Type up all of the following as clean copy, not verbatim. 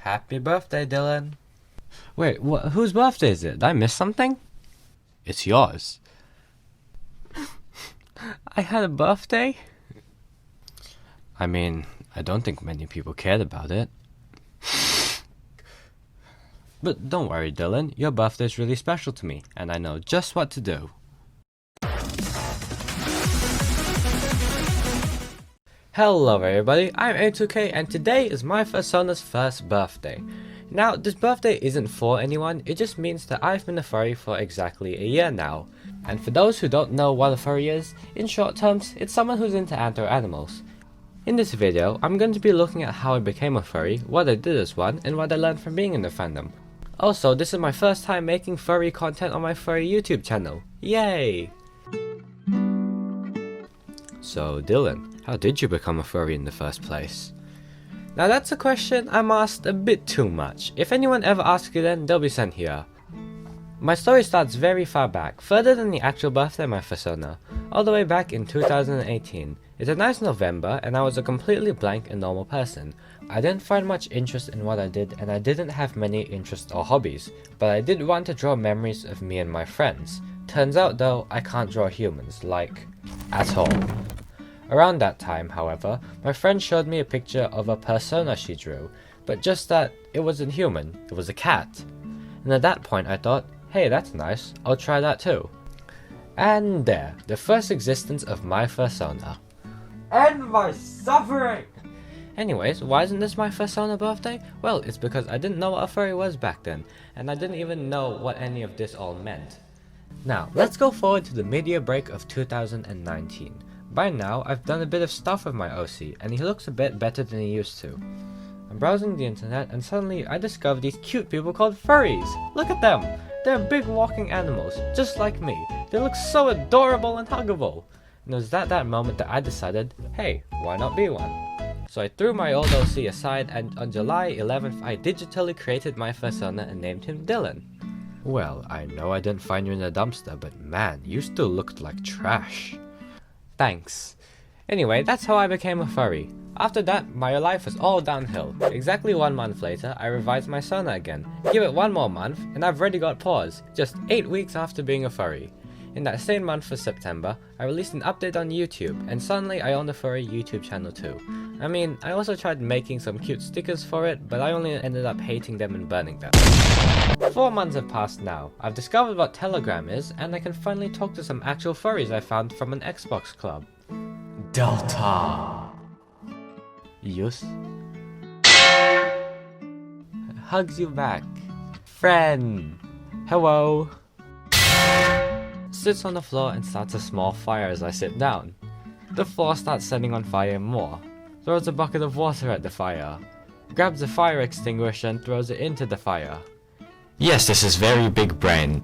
Happy birthday, Dylan. Wait, whose birthday is it? Did I miss something? It's yours. I had a birthday? I mean, I don't think many people cared about it. But don't worry, Dylan. Your birthday is really special to me, and I know just what to do. Hello everybody, I'm A2K and today is my fursona's first birthday. Now, this birthday isn't for anyone, it just means that I've been a furry for exactly a year now. And for those who don't know what a furry is, in short terms, it's someone who's into anther animals. In this video, I'm going to be looking at how I became a furry, what I did as one, and what I learned from being in the fandom. Also, this is my first time making furry content on my furry YouTube channel. Yay! So Dylan, how did you become a furry in the first place? Now that's a question I'm asked a bit too much. If anyone ever asks you then, they'll be sent here. My story starts very far back, further than the actual birthday of my fursona, all the way back in 2018. It's a nice November and I was a completely blank and normal person. I didn't find much interest in what I did and I didn't have many interests or hobbies, but I did want to draw memories of me and my friends. Turns out though, I can't draw humans, like, at all. Around that time, however, my friend showed me a picture of a fursona she drew, but just that it wasn't human, it was a cat. And at that point I thought, hey, that's nice, I'll try that too. And there, the first existence of my fursona. End my suffering! Anyways, why isn't this my fursona birthday? Well, it's because I didn't know what a furry was back then, and I didn't even know what any of this all meant. Now, let's go forward to the mid-year break of 2019. By now, I've done a bit of stuff with my OC, and he looks a bit better than he used to. I'm browsing the internet, and suddenly I discover these cute people called furries! Look at them! They're big walking animals, just like me. They look so adorable and huggable! And it was at that moment that I decided, hey, why not be one? So I threw my old OC aside, and on July 11th I digitally created my fursona and named him Dylan. Well, I know I didn't find you in a dumpster, but man, you still looked like trash. Thanks. Anyway, that's how I became a furry. After that, my life was all downhill. Exactly 1 month later, I revised my sona again. Give it 1 more month, and I've already got paws, just 8 weeks after being a furry. In that same month for September, I released an update on YouTube, and suddenly I own a furry YouTube channel too. I mean, I also tried making some cute stickers for it, but I only ended up hating them and burning them. 4 months have passed now. I've discovered what Telegram is, and I can finally talk to some actual furries I found from an Xbox club. Delta! Yes? Hugs you back. Friend! Hello! Sits on the floor and starts a small fire as I sit down. The floor starts setting on fire more. Throws a bucket of water at the fire. Grabs a fire extinguisher and throws it into the fire. Yes, this is very big brain.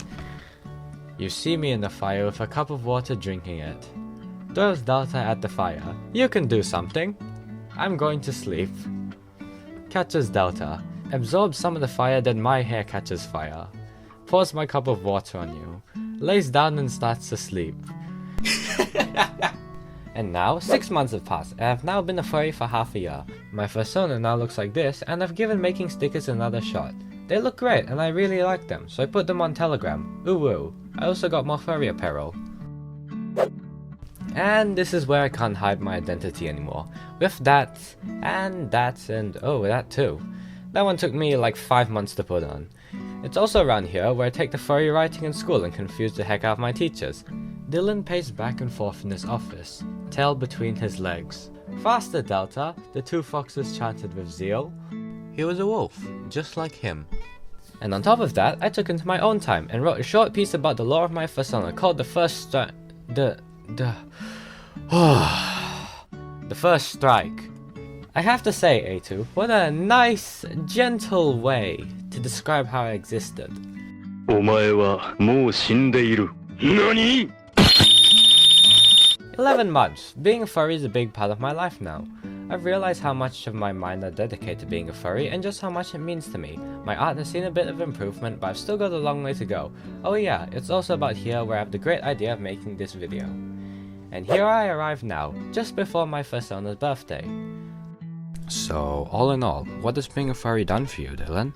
You see me in the fire with a cup of water drinking it. Throws Delta at the fire. You can do something. I'm going to sleep. Catches Delta. Absorbs some of the fire, then my hair catches fire. Pours my cup of water on you. Lays down and starts to sleep. And now, 6 months have passed, and I've now been a furry for half a year. My fursona now looks like this, and I've given making stickers another shot. They look great, and I really like them, so I put them on Telegram. Ooh woo. I also got more furry apparel. And this is where I can't hide my identity anymore. With that, and oh, that too. That one took me like 5 months to put on. It's also around here where I take the furry writing in school and confuse the heck out of my teachers. Dylan paced back and forth in his office, tail between his legs. Faster, Delta, the 2 foxes chanted with zeal. He was a wolf, just like him. And on top of that, I took into my own time and wrote a short piece about the lore of my fursona called The First Strike. I have to say, A2, what a nice, gentle way to describe how I existed. お前はもう死んでいる。何? 11 months. Being a furry is a big part of my life now. I've realized how much of my mind I dedicate to being a furry and just how much it means to me. My art has seen a bit of improvement, but I've still got a long way to go. Oh yeah, it's also about here where I have the great idea of making this video. And here I arrive now, just before my fursona's birthday. So, all in all, what has being a furry done for you, Dylan?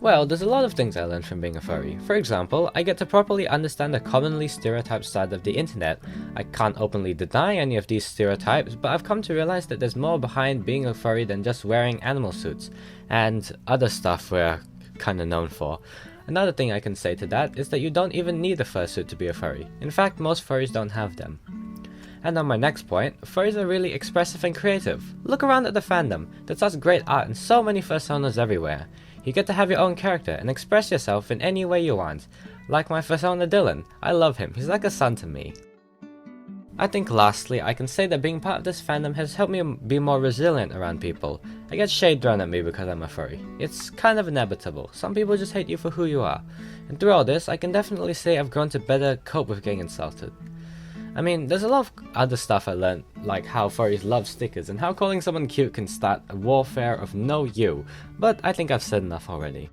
Well, there's a lot of things I learned from being a furry. For example, I get to properly understand the commonly stereotyped side of the internet. I can't openly deny any of these stereotypes, but I've come to realize that there's more behind being a furry than just wearing animal suits, and other stuff we're kinda known for. Another thing I can say to that is that you don't even need a fursuit to be a furry. In fact, most furries don't have them. And on my next point, furries are really expressive and creative. Look around at the fandom, there's such great art and so many fursonas everywhere. You get to have your own character and express yourself in any way you want. Like my fursona Dylan, I love him, he's like a son to me. I think lastly, I can say that being part of this fandom has helped me be more resilient around people. I get shade thrown at me because I'm a furry. It's kind of inevitable, some people just hate you for who you are. And through all this, I can definitely say I've grown to better cope with getting insulted. I mean, there's a lot of other stuff I learned, like how furries love stickers and how calling someone cute can start a warfare of no you, but I think I've said enough already.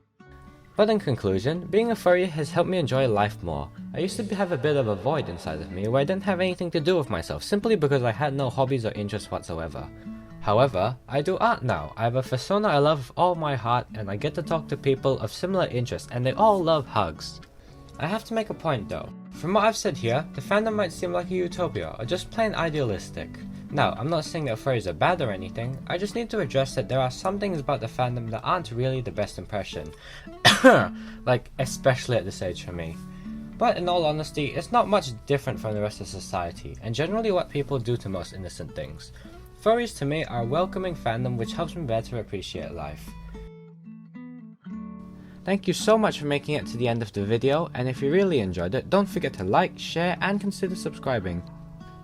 But in conclusion, being a furry has helped me enjoy life more. I used to have a bit of a void inside of me where I didn't have anything to do with myself simply because I had no hobbies or interests whatsoever. However, I do art now. I have a fursona I love with all my heart and I get to talk to people of similar interests and they all love hugs. I have to make a point though. From what I've said here, the fandom might seem like a utopia or just plain idealistic. Now, I'm not saying that furries are bad or anything, I just need to address that there are some things about the fandom that aren't really the best impression. Like, especially at this age for me. But in all honesty, it's not much different from the rest of society, and generally what people do to most innocent things. Furries to me are a welcoming fandom which helps me better appreciate life. Thank you so much for making it to the end of the video, and if you really enjoyed it, don't forget to like, share, and consider subscribing.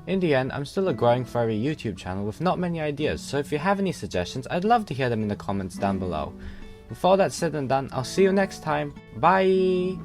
In the end, I'm still a growing furry YouTube channel with not many ideas, so if you have any suggestions, I'd love to hear them in the comments down below. With all that said and done, I'll see you next time. Bye!